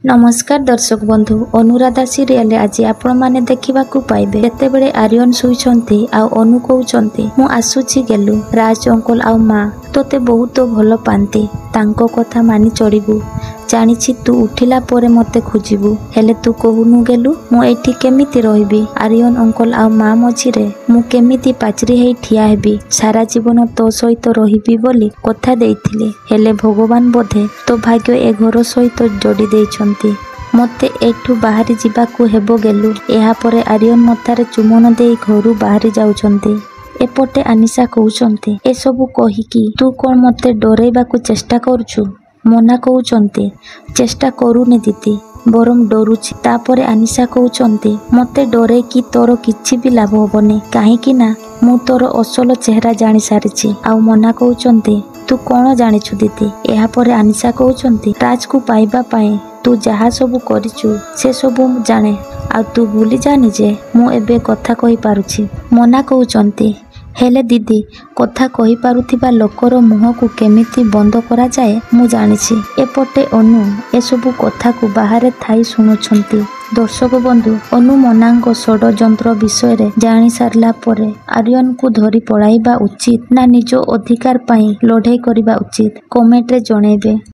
नमस्कार दर्शक बंधु अनुराधा सीरियल आज आपण माने देखिबाकू पाइबे। केतेबेले आर्यन सुइछंती आ अनु कहउछंती मु आसुची गेलु राज अंकल आ माँ तोते बहुत भल पांती तांको कथा मानि चढ़िबू जानिछि तू उठिला पोरे मते खोजिबू हेले तू कहूनु गेलु मु एठी केमिति रहिबी आर्यन अंकल आ माँ मझिरे मु केमिति पाचरी हेई ठिया हेबी सारा जीवन तो सहित रहिबी बोली कथा देइथिले हेले भगवान बोधे तो भाग्य ए घर सहित जोड़ी देइछंती मते एठू बाहरी जिबाकू हेबो गेलु एहा परे आर्यन मथारे चुमन देई घरु बाहरी जाउछंती एपटे आनिशा कहउछंती ए सबु कहिकी तू कोन मते डरेबाकू चेष्टा करूछु मना कहउछंती चेष्टा करूनी दीदी बरम डरुछि तापरे आनिशा कहउछंती मते डरे कि तोर किछि भी लाभ होबनी काहेकि ना मु तोर असल चेहरा जानि सारिछि आ मना कहउछंती तू कोन जानिछु दीदी एहा परे आनिशा कहउछंती राज को पाइबा पाए तू जहा सबु करिछु से सबु जाने आ तू भूली जानी जे मु एबे कथा कहि पारुछि मना कहउछंती हेले दीदी कथा कहि पारुथिबा लोकर मुह को केमिति बंद करा जाए मु जानिछि एपटे अनु ए सबु कथा को बाहर थाई सुनुछंती। दर्शक बंधु अनु मनांग षड्यंत्र विषय रे जानि सारला परे आर्यन को धरी पळाइबा उचित ना निज अधिकार पाई लढाई करिबा उचित कमेंट रे जणेबे।